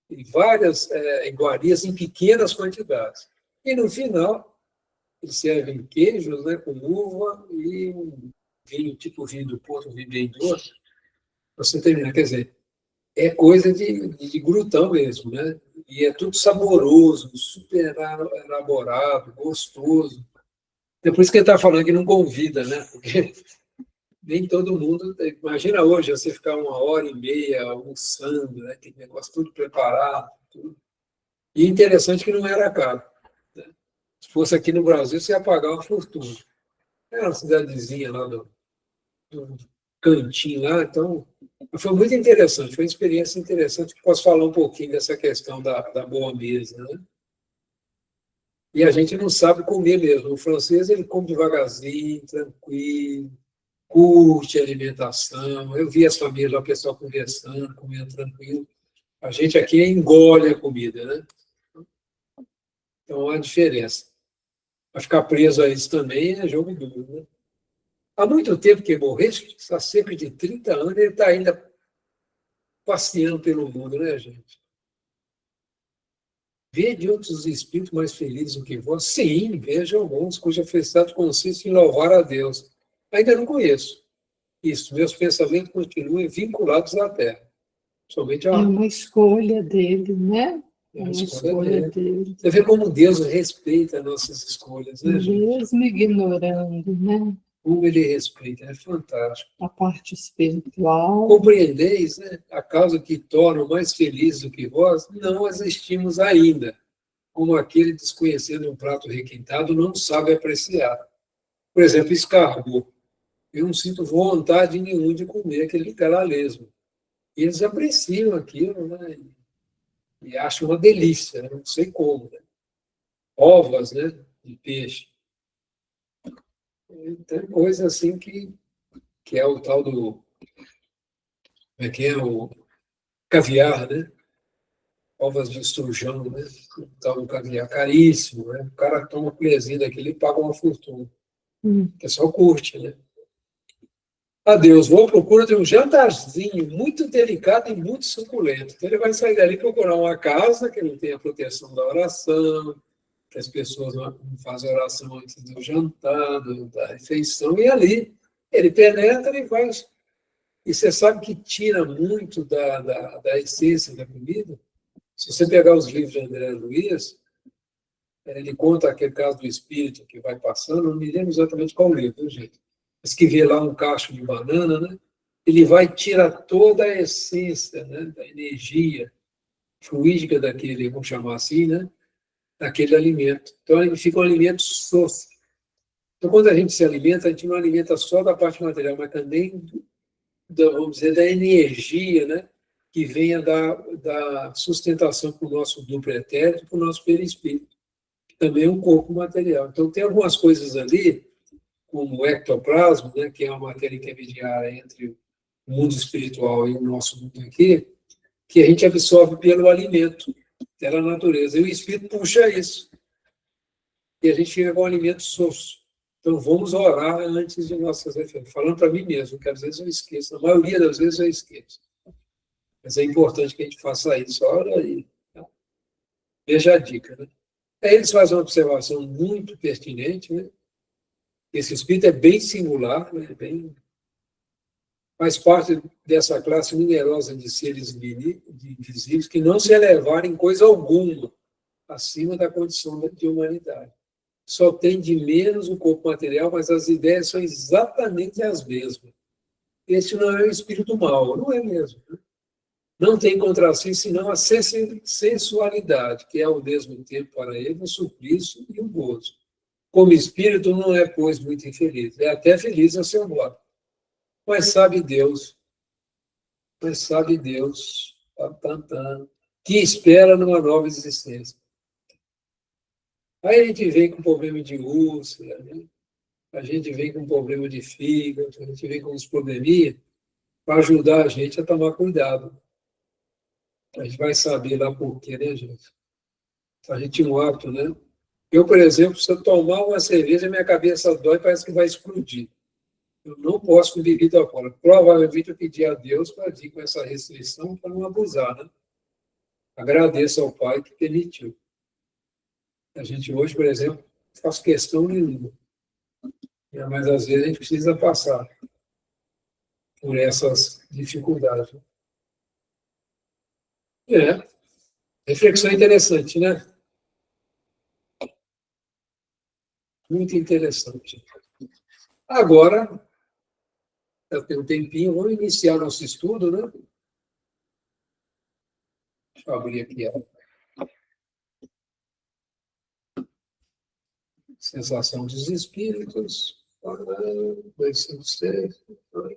em várias iguarias em pequenas quantidades. E no final, eles servem queijos, né, com uva e um vinho, tipo vinho do Porto, um vinho bem doce, para você terminar. Quer dizer, é coisa de glutão mesmo, né? E é tudo saboroso, super elaborado, gostoso. É por isso que ele está falando que não convida, né? Porque nem todo mundo. Imagina hoje você ficar 1 hora e meia almoçando, né? Tem negócio tudo preparado. Tudo. E interessante que não era caro. Né? Se fosse aqui no Brasil, você ia pagar uma fortuna. Era uma cidadezinha lá do cantinho lá, então. Foi muito interessante, foi uma experiência interessante. Posso falar um pouquinho dessa questão da boa mesa, né? E a gente não sabe comer mesmo. O francês, ele come devagarzinho, tranquilo, curte a alimentação. Eu vi as famílias lá, o pessoal conversando, comendo tranquilo. A gente aqui engole a comida, né? Então, há diferença. Para ficar preso a isso também é jogo duro, né? Há muito tempo que morreu, há cerca de 30 anos, ele está ainda passeando pelo mundo, né, gente? Vede outros espíritos mais felizes do que vós? Sim, vejo alguns cuja felicidade consiste em louvar a Deus. Ainda não conheço. Isso, meus pensamentos continuam vinculados à Terra. Somente É uma escolha dele, né? É É uma uma escolha escolha dele. Você vê como Deus respeita nossas escolhas, né, gente? Mesmo ignorando, né? Como ele respeita, é fantástico. A parte espiritual. Compreendeis, né? A causa que torna mais felizes do que vós, não as estimos ainda, como aquele desconhecendo um prato requintado não sabe apreciar. Por exemplo, escargot. Eu não sinto vontade nenhuma de comer aquele caralesmo. E eles apreciam aquilo, né? E acham uma delícia, né? Não sei como. Né? Ovas, né? De peixe. Tem coisa assim que é o tal do. Como é que é? O caviar, né? Ovas de estrujão, né? O tal do caviar, caríssimo, né? O cara toma um colherzinho daquele e paga uma fortuna. O pessoal curte, né? Adeus, vou à procura de um jantarzinho muito delicado e muito suculento. Então, ele vai sair dali procurar uma casa que não tenha proteção da oração, que as pessoas não fazem oração antes do jantar, da refeição, e ali ele penetra e vai. E você sabe que tira muito da essência da comida? Se você pegar os livros de André Luiz, ele conta aquele caso do espírito que vai passando, não me lembro exatamente qual livro, viu, gente? Mas que vê lá um cacho de banana, né? Ele vai tirar toda a essência, né, da energia fluídica daquele, vamos chamar assim, né, daquele alimento. Então, ele fica um alimento soço. Então, quando a gente se alimenta, a gente não alimenta só da parte material, mas também, vamos dizer, da energia, né, que venha da sustentação para o nosso duplo etérico, para o nosso perispírito, que também é um corpo material. Então, tem algumas coisas ali, como o ectoplasma, né, que é uma matéria intermediária entre o mundo espiritual e o nosso mundo aqui, que a gente absorve pelo alimento, pela natureza. E o espírito puxa isso. E a gente fica com o alimento soço. Então, vamos orar antes de nossas refeições. Falando para mim mesmo, que às vezes eu esqueço. A maioria das vezes eu esqueço. Mas é importante que a gente faça isso. Ora aí. Veja a dica, né? Aí eles fazem uma observação muito pertinente, né? Esse espírito é bem singular, né? Faz parte dessa classe minerosa de seres invisíveis que não se elevaram em coisa alguma acima da condição de humanidade. Só tem de menos o corpo material, mas as ideias são exatamente as mesmas. Esse não é o espírito mau, não é mesmo. Né? Não tem contra si senão a sensualidade, que é ao mesmo tempo para ele um suplício e um gozo. Como espírito não é, pois, muito infeliz, é até feliz a seu modo. Mas sabe Deus, que espera numa nova existência. Aí a gente vem com problema de úlcera, né? A gente vem com problema de fígado, a gente vem com uns probleminhas para ajudar a gente a tomar cuidado. A gente vai saber lá por quê, né, gente? A gente tinha um hábito, né? Eu, por exemplo, se eu tomar uma cerveja, minha cabeça dói, parece que vai explodir. Eu não posso com bebida alcoólica. Provavelmente eu pedi a Deus para vir com essa restrição para não abusar, né? Agradeço ao Pai que permitiu. A gente hoje, por exemplo, faz questão nenhuma. Mas às vezes a gente precisa passar por essas dificuldades. Reflexão interessante, né? Muito interessante. Agora, já tem um tempinho, vamos iniciar nosso estudo, né? Deixa eu abrir aqui a sensação dos espíritos. 256. O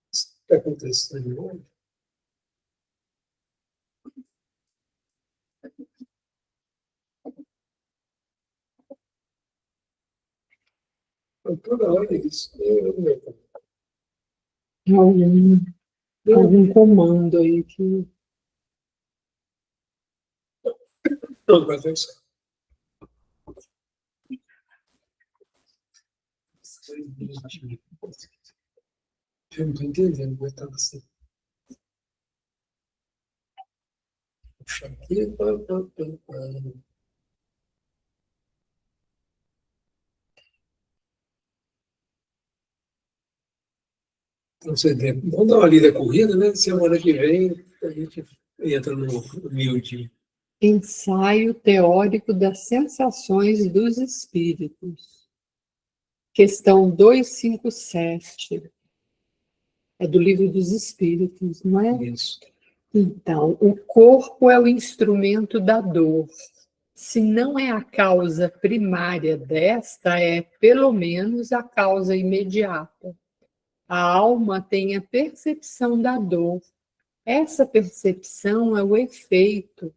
que está acontecendo hoje? Toda hora é isso. Algum comando aí que... Não, mas é isso. Eu não estou entendendo como está assim. Puxa aqui. Então, você vamos dar uma lida corrida, né? Semana que vem a gente entra no miudinho. Ensaio teórico das sensações dos espíritos. Questão 257. É do Livro dos Espíritos, não é? Isso. Então, o corpo é o instrumento da dor. Se não é a causa primária desta, é pelo menos a causa imediata. A alma tem a percepção da dor. Essa percepção é o efeito.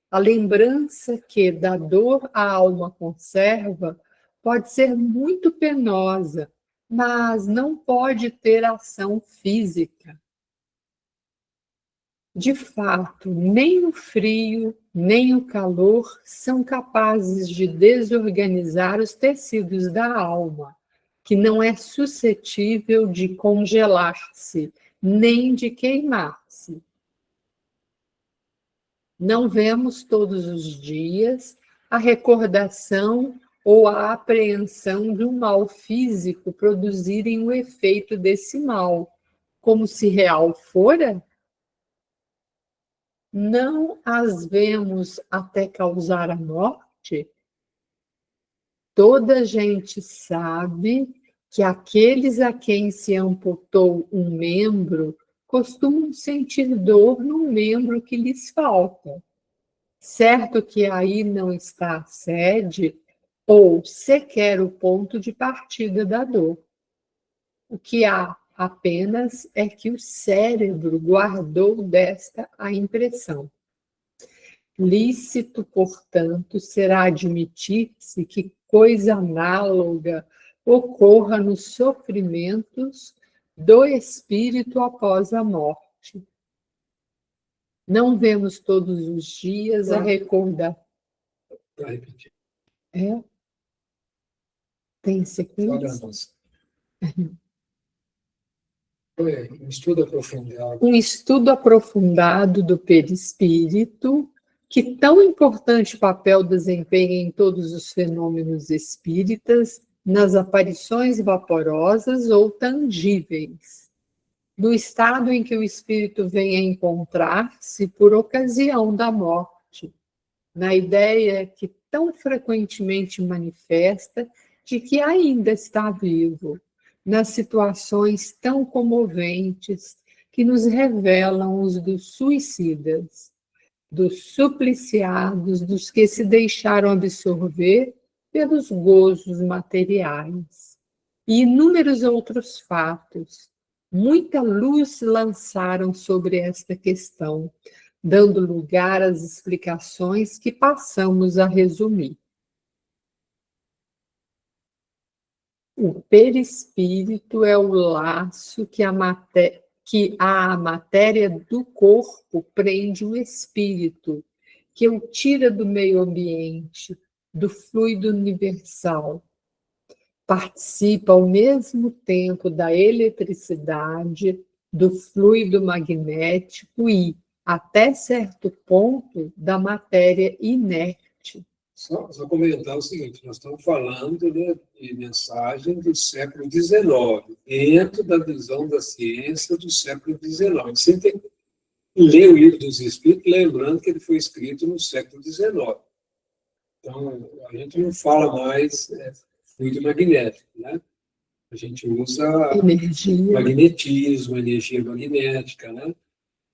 A lembrança que da dor a alma conserva pode ser muito penosa, mas não pode ter ação física. De fato, nem o frio, nem o calor são capazes de desorganizar os tecidos da alma, que não é suscetível de congelar-se, nem de queimar-se. Não vemos todos os dias, a recordação ou a apreensão de um mal físico produzirem o efeito desse mal, como se real fora? Não as vemos até causar a morte? Toda gente sabe que aqueles a quem se amputou um membro costumam sentir dor no membro que lhes falta. Certo que aí não está a sede ou sequer o ponto de partida da dor. O que há apenas é que o cérebro guardou desta a impressão. Lícito, portanto, será admitir-se que coisa análoga ocorra nos sofrimentos do espírito após a morte. Não vemos todos os dias a recordar. Para repetir. É? Tem sequência? Um estudo aprofundado. Um estudo aprofundado do perispírito, que tão importante papel desempenha em todos os fenômenos espíritas, nas aparições vaporosas ou tangíveis, no estado em que o espírito vem a encontrar-se por ocasião da morte, na ideia que tão frequentemente manifesta de que ainda está vivo, nas situações tão comoventes que nos revelam os dos suicidas, dos supliciados, dos que se deixaram absorver pelos gozos materiais, e inúmeros outros fatos. Muita luz lançaram sobre esta questão, dando lugar às explicações que passamos a resumir. O perispírito é o laço que a matéria do corpo prende o espírito, que o tira do meio ambiente, do fluido universal. Participa ao mesmo tempo da eletricidade, do fluido magnético e, até certo ponto, da matéria inerte. Só comentar o seguinte, nós estamos falando, né, de mensagem do século XIX, dentro da visão da ciência do século XIX. Você tem que ler o Livro dos Espíritos, lembrando que ele foi escrito no século XIX. Então, a gente não fala mais fluido magnético, né? A gente usa magnetismo, energia magnética, né?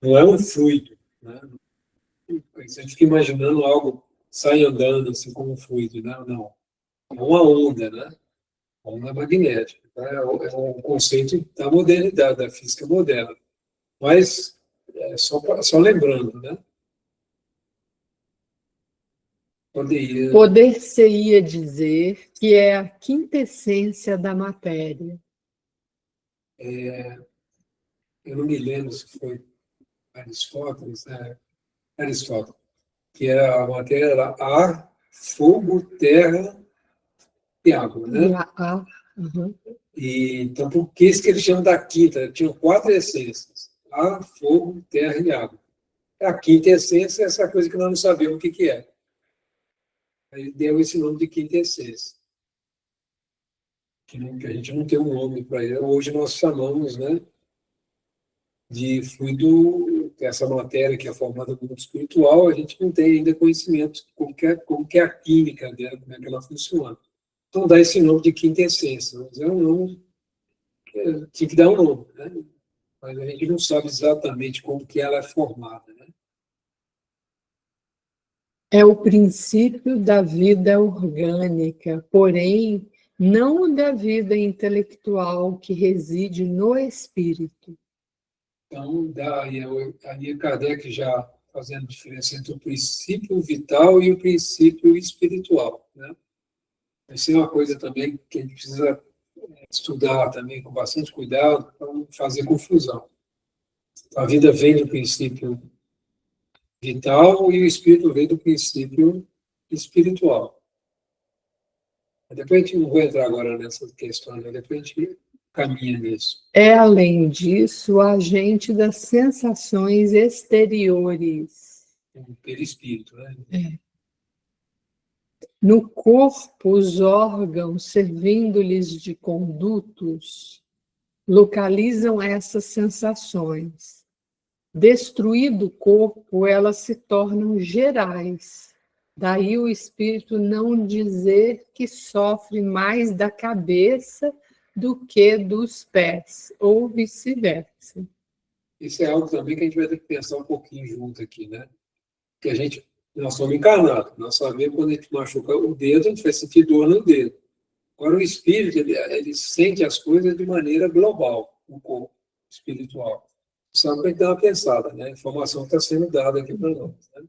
Não é um fluido, né? A gente fica imaginando algo sai andando assim como um fluido, né? Não. É uma onda, né? Onda magnética. Tá? É um conceito da modernidade, da física moderna. Mas, só lembrando, né? Poder-se-ia dizer que é a quintessência da matéria. Eu não me lembro se foi Aristóteles, né? Aristóteles, que a matéria era ar, fogo, terra e água, né? E, então, por que isso que eles chamam da quinta? Tinham 4 essências: ar, fogo, terra e água. A quinta essência é essa coisa que nós não sabemos o que é. Aí deu esse nome de quinta essência. Que a gente não tem um nome para ele. Hoje nós chamamos, né, de fluido, essa matéria que é formada do mundo espiritual, a gente não tem ainda conhecimento de como que é a química dela, como é que ela funciona. Então dá esse nome de quinta essência. Mas é um nome, tinha que dar um nome, né? Mas a gente não sabe exatamente como que ela é formada, né? É o princípio da vida orgânica, porém, não o da vida intelectual que reside no espírito. Então, aí Kardec já fazendo diferença entre o princípio vital e o princípio espiritual, né? Isso é uma coisa também que a gente precisa estudar também com bastante cuidado para não fazer confusão. A vida vem do princípio vital e o espírito vem do princípio espiritual. Depois a gente não vai entrar agora nessa questão, né? Depois a gente caminha nisso. É, além disso, o agente das sensações exteriores. O perispírito, né? No corpo, os órgãos, servindo-lhes de condutos, localizam essas sensações. Destruído o corpo, elas se tornam gerais. Daí o espírito não dizer que sofre mais da cabeça do que dos pés, ou vice-versa. Isso é algo também que a gente vai ter que pensar um pouquinho junto aqui, né? Que nós somos encarnados, nós sabemos quando a gente machuca o dedo, a gente vai sentir dor no dedo. Agora, o espírito, ele sente as coisas de maneira global, o corpo espiritual. Só para a gente dar uma pensada, né? A informação está sendo dada aqui para nós. Né?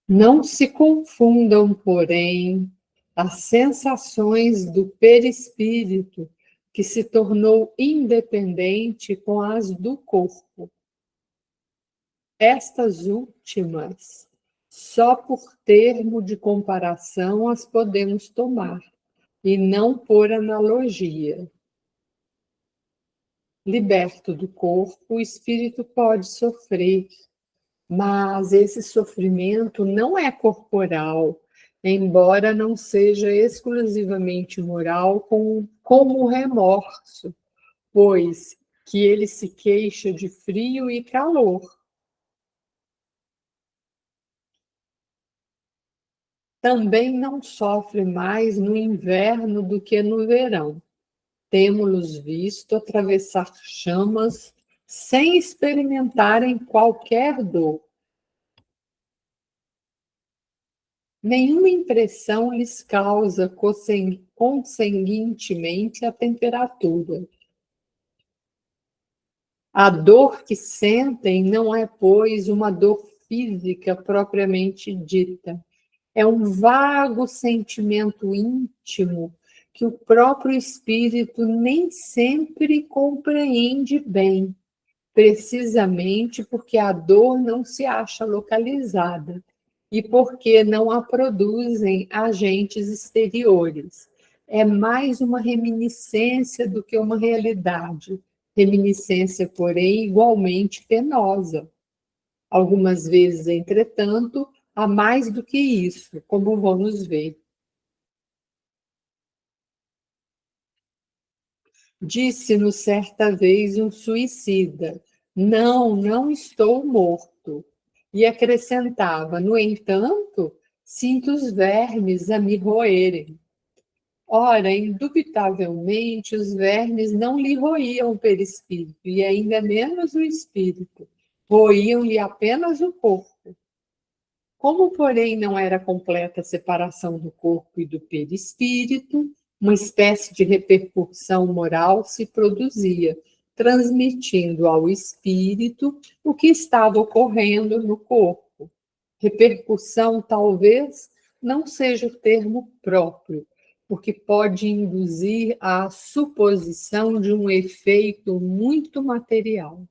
Não se confundam, porém, as sensações do perispírito, que se tornou independente, com as do corpo. Estas últimas, só por termo de comparação as podemos tomar, e não por analogia. Liberto do corpo, o espírito pode sofrer, mas esse sofrimento não é corporal, embora não seja exclusivamente moral, como o remorso, pois que ele se queixa de frio e calor. Também não sofre mais no inverno do que no verão. Temos-los visto atravessar chamas sem experimentarem qualquer dor. Nenhuma impressão lhes causa conseguintemente a temperatura. A dor que sentem não é, pois, uma dor física propriamente dita. É um vago sentimento íntimo que o próprio espírito nem sempre compreende bem, precisamente porque a dor não se acha localizada e porque não a produzem agentes exteriores. É mais uma reminiscência do que uma realidade, reminiscência, porém, igualmente penosa. Algumas vezes, entretanto, há mais do que isso, como vamos ver. Disse-nos certa vez um suicida: não estou morto. E acrescentava: no entanto, sinto os vermes a me roerem. Ora, indubitavelmente, os vermes não lhe roíam o perispírito, e ainda menos o espírito. Roíam-lhe apenas o corpo. Como, porém, não era completa a separação do corpo e do perispírito, uma espécie de repercussão moral se produzia, transmitindo ao espírito o que estava ocorrendo no corpo. Repercussão, talvez, não seja o termo próprio, porque pode induzir à suposição de um efeito muito material.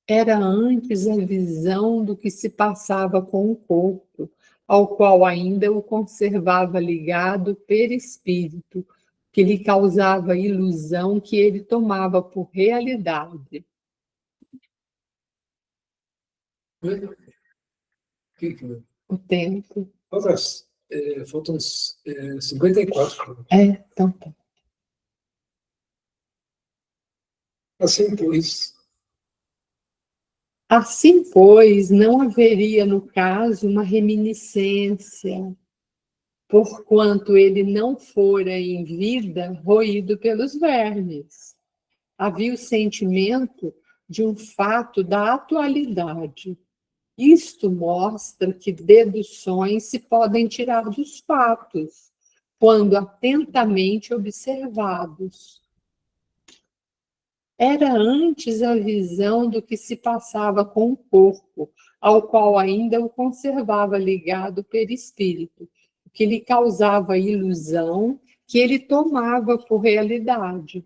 Era antes a visão do que se passava com o corpo, ao qual ainda o conservava ligado perispírito, que lhe causava a ilusão que ele tomava por realidade. O tempo. Faltam 54. Então tá. Assim, pois, não haveria, no caso, uma reminiscência, porquanto ele não fora em vida roído pelos vermes. Havia o sentimento de um fato da atualidade. Isto mostra que deduções se podem tirar dos fatos, quando atentamente observados. Era antes a visão do que se passava com o corpo, ao qual ainda o conservava ligado perispírito, o que lhe causava a ilusão que ele tomava por realidade.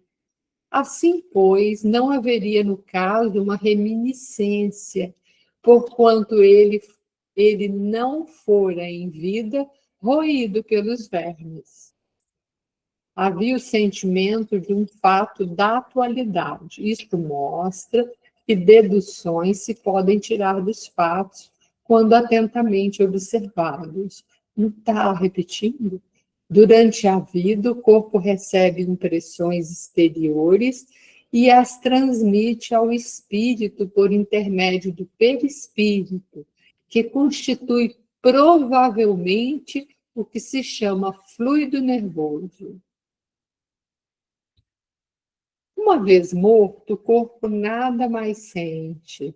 Assim, pois, não haveria no caso uma reminiscência, porquanto ele não fora em vida roído pelos vermes. Havia o sentimento de um fato da atualidade. Isto mostra que deduções se podem tirar dos fatos quando atentamente observados. Não está repetindo? Durante a vida, o corpo recebe impressões exteriores e as transmite ao espírito por intermédio do perispírito, que constitui provavelmente o que se chama fluido nervoso. Uma vez morto, o corpo nada mais sente,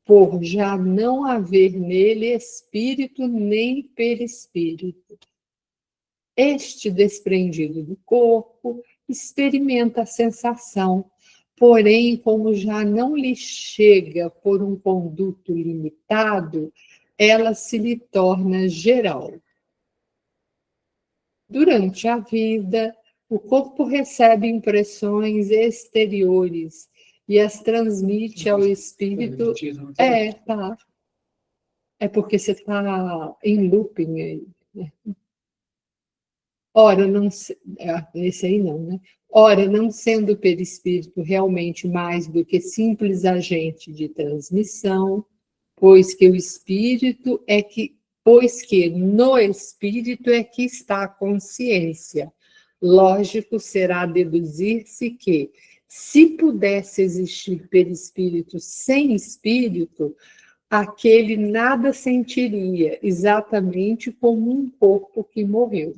por já não haver nele espírito nem perispírito. Este, desprendido do corpo, experimenta a sensação, porém, como já não lhe chega por um conduto limitado, ela se lhe torna geral. Durante a vida, o corpo recebe impressões exteriores e as transmite ao espírito. Tá. É porque você está em looping aí. Ora, não, esse aí não, né? Ora, não sendo o perispírito realmente mais do que simples agente de transmissão, pois que no espírito é que está a consciência. Lógico será deduzir-se que, se pudesse existir perispírito sem espírito, aquele nada sentiria, exatamente como um corpo que morreu.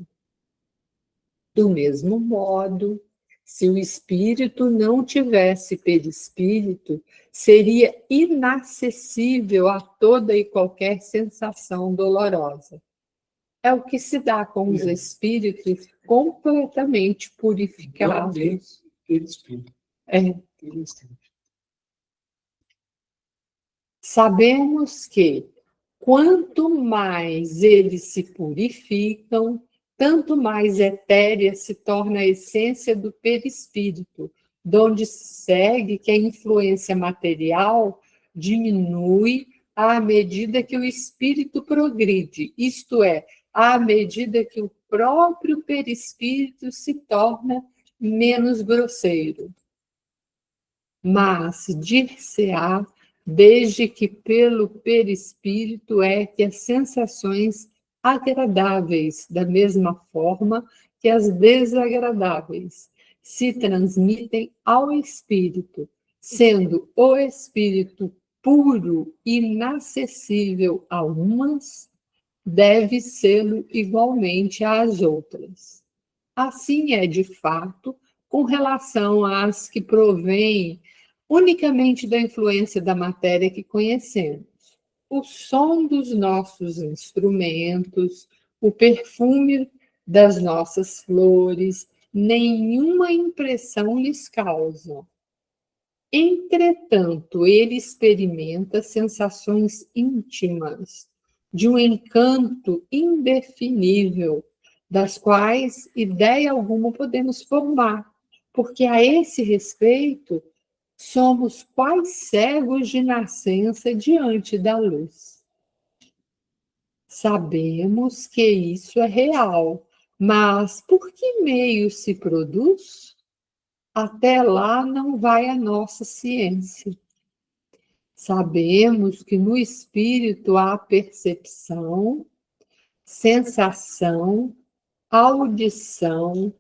Do mesmo modo, se o espírito não tivesse perispírito, seria inacessível a toda e qualquer sensação dolorosa. É o que se dá com os espíritos completamente purificados. Sabemos que, quanto mais eles se purificam, tanto mais etérea se torna a essência do perispírito, donde se segue que a influência material diminui à medida que o espírito progride, isto é, à medida que o próprio perispírito se torna menos grosseiro. Mas dir-se-á, desde que pelo perispírito é que as sensações agradáveis, da mesma forma que as desagradáveis, se transmitem ao espírito, sendo o espírito puro e inacessível a umas, deve sê-lo igualmente às outras. Assim é, de fato, com relação às que provêm unicamente da influência da matéria que conhecemos. O som dos nossos instrumentos, o perfume das nossas flores, nenhuma impressão lhes causam. Entretanto, ele experimenta sensações íntimas, de um encanto indefinível, das quais ideia alguma podemos formar, porque a esse respeito somos quais cegos de nascença diante da luz. Sabemos que isso é real, mas por que meio se produz? Até lá não vai a nossa ciência. Sabemos que no espírito há percepção, sensação, audição,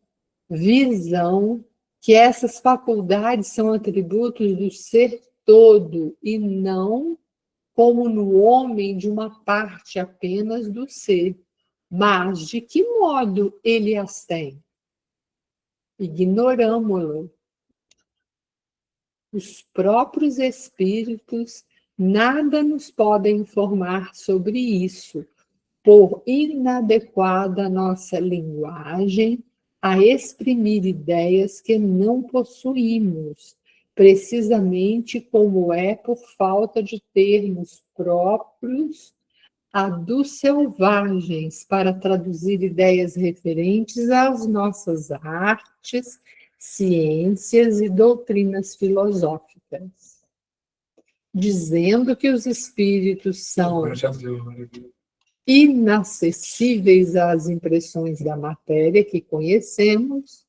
visão, que essas faculdades são atributos do ser todo e não, como no homem, de uma parte apenas do ser. Mas de que modo ele as tem? Ignoramo-lo. Os próprios espíritos nada nos podem informar sobre isso, por inadequada nossa linguagem a exprimir ideias que não possuímos, precisamente como é por falta de termos próprios a dos selvagens para traduzir ideias referentes às nossas artes, ciências e doutrinas filosóficas, dizendo que os espíritos são inacessíveis às impressões da matéria que conhecemos,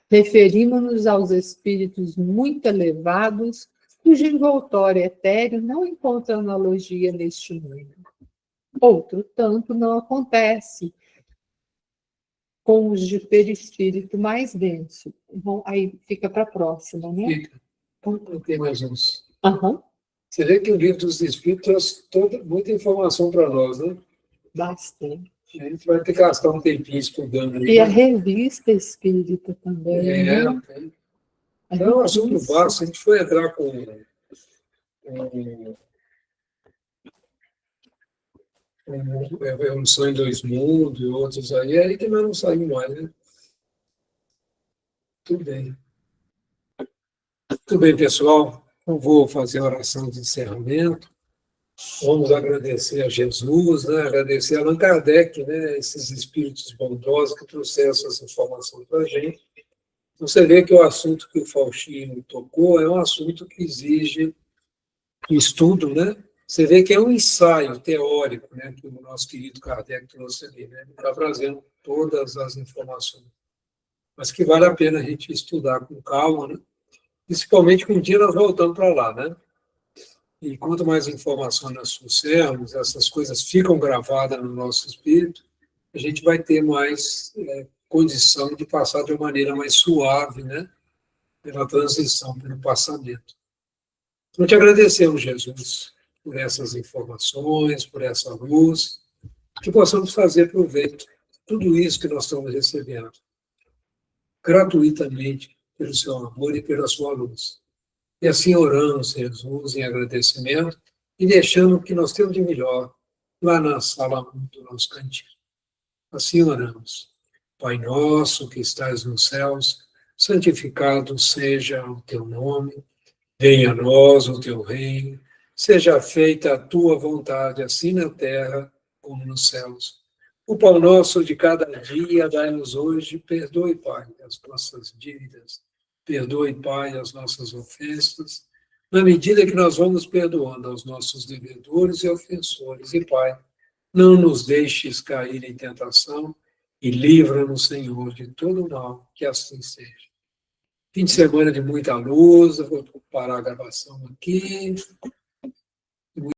referimos-nos aos espíritos muito elevados, cujo envoltório etéreo não encontra analogia neste mundo. Outro tanto não acontece com os de perispírito mais denso. Bom, aí fica para a próxima, né? Fica. Tem mais uns. Aham, Você vê que o livro dos Espíritos traz muita informação para nós, né? bastante. A gente vai ter que gastar um tempinho estudando. E a revista espírita também, né? A Então, é um assunto revista. vasto. Se a gente for entrar com Evolução em Dois Mundos e outros aí também não saímos mais, né? Tudo bem. Tudo bem, pessoal. Eu vou fazer a oração de encerramento. Vamos agradecer a Jesus, né? Agradecer a Allan Kardec, né? Esses espíritos bondosos que trouxeram essas informações para a gente. Você vê que o assunto que o Faustinho tocou é um assunto que exige estudo, né? Você vê que é um ensaio teórico, né? Que o nosso querido Kardec trouxe ali, né? Ele está trazendo todas as informações, mas que vale a pena a gente estudar com calma, né? Principalmente que um dia nós voltamos para lá, né? E quanto mais informações nós trouxermos, essas coisas ficam gravadas no nosso espírito, a gente vai ter mais condição de passar de uma maneira mais suave, né? Pela transição, pelo passamento. Então, te agradecemos, Jesus, por essas informações, por essa luz, que possamos fazer proveito de tudo isso que nós estamos recebendo, gratuitamente, pelo seu amor e pela sua luz. E assim oramos, Jesus, em agradecimento e deixando o que nós temos de melhor lá na sala 1 do nosso cantinho. Assim oramos. Pai nosso que estás nos céus, santificado seja o teu nome, venha a nós o teu reino, seja feita a tua vontade, assim na terra como nos céus. O pão nosso de cada dia dai-nos hoje, perdoe, Pai, as nossas dívidas, perdoe, Pai, as nossas ofensas, na medida que nós vamos perdoando aos nossos devedores e ofensores. E, Pai, não nos deixes cair em tentação e livra-nos, Senhor, de todo mal, que assim seja. Fim de semana de muita luz, eu vou parar a gravação aqui.